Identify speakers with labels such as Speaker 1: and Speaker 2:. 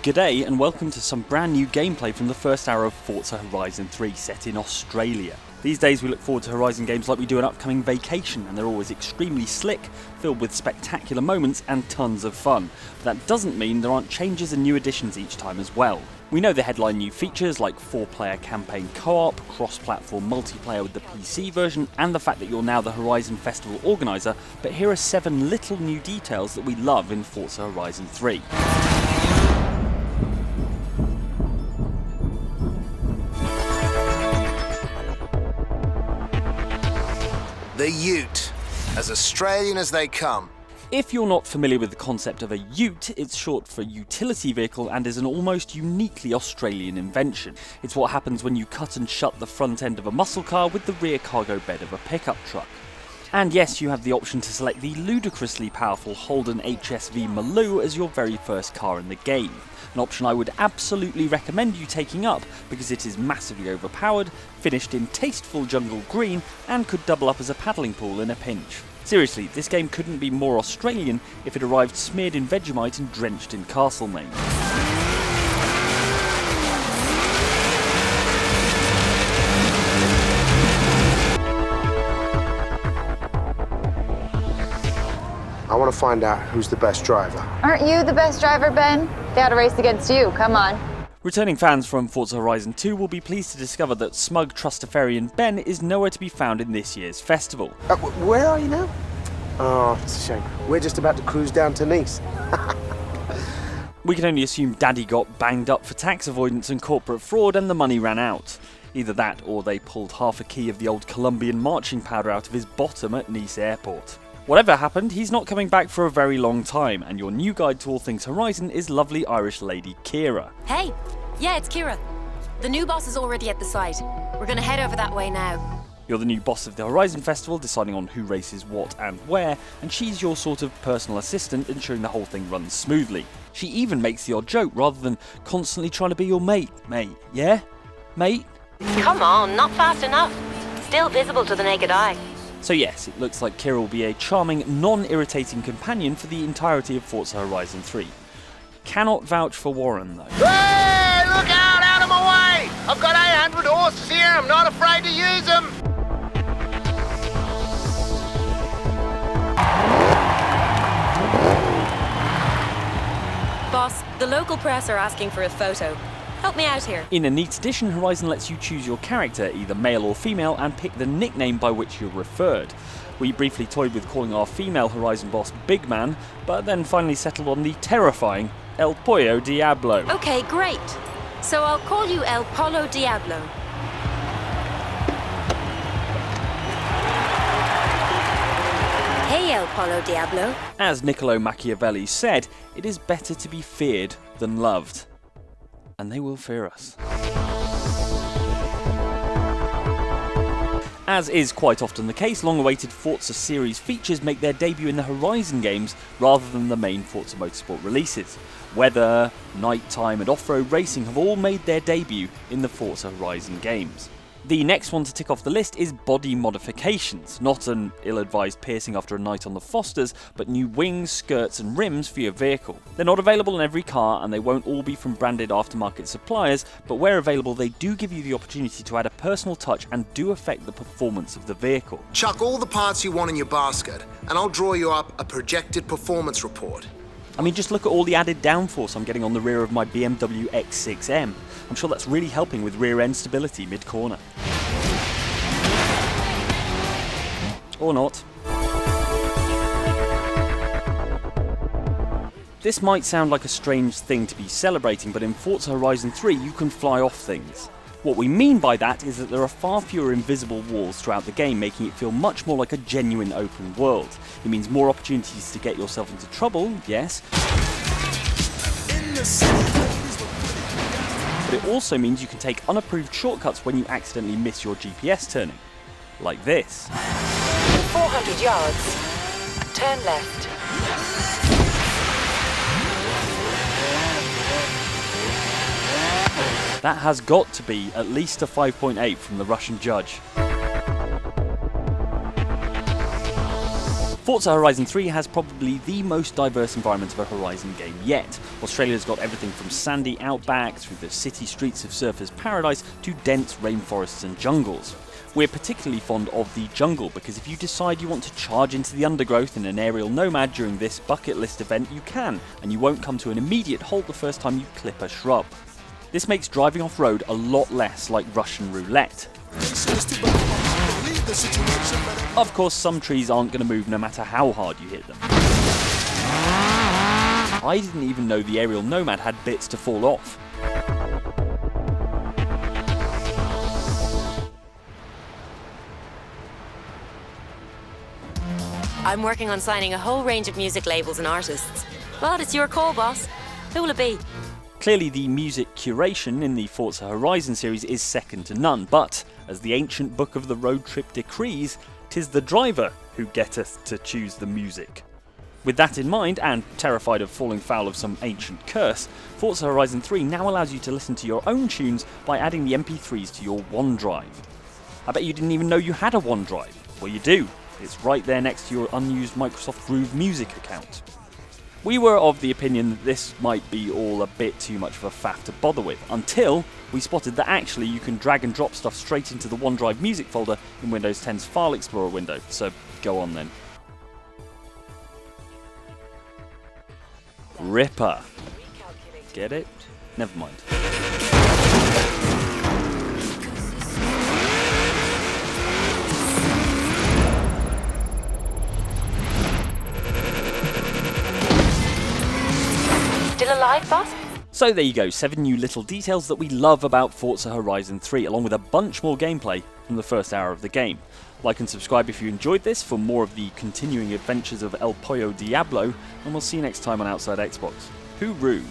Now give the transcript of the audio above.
Speaker 1: G'day and welcome to some brand new gameplay from the first hour of Forza Horizon 3 set in Australia. These days we look forward to Horizon games like we do an upcoming Vacation, and they're always extremely slick, filled with spectacular moments and tons of fun. But that doesn't mean there aren't changes and new additions each time as well. We know the headline new features like 4-player campaign co-op, cross-platform multiplayer with the PC version, and the fact that you're now the Horizon Festival organiser, but here are 7 little new details that we love in Forza Horizon 3.
Speaker 2: The Ute, as Australian as they come.
Speaker 1: If you're not familiar with the concept of a ute, it's short for utility vehicle and is an almost uniquely Australian invention. It's what happens when you cut and shut the front end of a muscle car with the rear cargo bed of a pickup truck. And yes, you have the option to select the ludicrously powerful Holden HSV Maloo as your very first car in the game. An option I would absolutely recommend you taking up because it is massively overpowered, finished in tasteful jungle green, and could double up as a paddling pool in a pinch. Seriously, this game couldn't be more Australian if it arrived smeared in Vegemite and drenched in Castlemaine.
Speaker 3: I want to find out who's the best driver.
Speaker 4: Aren't you the best driver, Ben? They had a race against you, come on.
Speaker 1: Returning fans from Forza Horizon 2 will be pleased to discover that smug trustafarian Ben is nowhere to be found in this year's festival.
Speaker 3: Where are you now? Oh, it's a shame. We're just about to cruise down to Nice.
Speaker 1: We can only assume Daddy got banged up for tax avoidance and corporate fraud and the money ran out. Either that or they pulled half a key of the old Colombian marching powder out of his bottom at Nice airport. Whatever happened, he's not coming back for a very long time, and your new guide to all things Horizon is lovely Irish lady Keira.
Speaker 5: Hey! Yeah, it's Keira. The new boss is already at the site. We're gonna head over that way now.
Speaker 1: You're the new boss of the Horizon Festival, deciding on who races what and where, and she's your sort of personal assistant, ensuring the whole thing runs smoothly. She even makes the odd joke rather than constantly trying to be your mate. Mate, yeah? Mate?
Speaker 5: Come on, not fast enough. Still visible to the naked eye.
Speaker 1: So yes, it looks like Keira will be a charming, non-irritating companion for the entirety of Forza Horizon 3. Cannot vouch for Warren though.
Speaker 2: Hey, look out of my way! I've got 800 horses here, I'm not afraid to use them!
Speaker 5: Boss, the local press are asking for a photo. Help me out here.
Speaker 1: In a neat addition, Horizon lets you choose your character, either male or female, and pick the nickname by which you're referred. We briefly toyed with calling our female Horizon boss Big Man, but then finally settled on the terrifying El Pollo Diablo.
Speaker 5: Okay, great. So I'll call you El Pollo Diablo. Hey, El Pollo Diablo.
Speaker 1: As Niccolo Machiavelli said, it is better to be feared than loved. And they will fear us. As is quite often the case, long-awaited Forza series features make their debut in the Horizon games rather than the main Forza Motorsport releases. Weather, nighttime and off-road racing have all made their debut in the Forza Horizon games. The next one to tick off the list is body modifications, not an ill-advised piercing after a night on the Fosters, but new wings, skirts and rims for your vehicle. They're not available in every car and they won't all be from branded aftermarket suppliers, but where available they do give you the opportunity to add a personal touch and do affect the performance of the vehicle.
Speaker 2: Chuck all the parts you want in your basket, and I'll draw you up a projected performance report.
Speaker 1: I mean, just look at all the added downforce I'm getting on the rear of my BMW X6M. I'm sure that's really helping with rear end stability mid-corner. Or not. This might sound like a strange thing to be celebrating, but in Forza Horizon 3 you can fly off things. What we mean by that is that there are far fewer invisible walls throughout the game, making it feel much more like a genuine open world. It means more opportunities to get yourself into trouble, yes, but it also means you can take unapproved shortcuts when you accidentally miss your GPS turning. Like this.
Speaker 5: 400 yards. Turn left.
Speaker 1: That has got to be at least a 5.8 from the Russian judge. Forza Horizon 3 has probably the most diverse environment of a Horizon game yet. Australia's got everything from sandy outback through the city streets of surfers' paradise to dense rainforests and jungles. We're particularly fond of the jungle because if you decide you want to charge into the undergrowth in an aerial nomad during this bucket list event, you can, and you won't come to an immediate halt the first time you clip a shrub. This makes driving off-road a lot less like Russian roulette. Of course, some trees aren't going to move no matter how hard you hit them. I didn't even know the aerial nomad had bits to fall off.
Speaker 5: I'm working on signing a whole range of music labels and artists. But it's your call, boss. Who will it be?
Speaker 1: Clearly the music curation in the Forza Horizon series is second to none, but, as the ancient book of the road trip decrees, 'tis the driver who getteth to choose the music. With that in mind, and terrified of falling foul of some ancient curse, Forza Horizon 3 now allows you to listen to your own tunes by adding the MP3s to your OneDrive. I bet you didn't even know you had a OneDrive. Well, you do. It's right there next to your unused Microsoft Groove Music account. We were of the opinion that this might be all a bit too much of a faff to bother with, until we spotted that actually you can drag and drop stuff straight into the OneDrive music folder in Windows 10's File Explorer window, so go on then. Ripper. Get it? Never mind.
Speaker 5: Still alive, boss?
Speaker 1: So there you go, 7 new little details that we love about Forza Horizon 3, along with a bunch more gameplay from the first hour of the game. Like and subscribe if you enjoyed this for more of the continuing adventures of El Pollo Diablo, and we'll see you next time on Outside Xbox. Hooroo!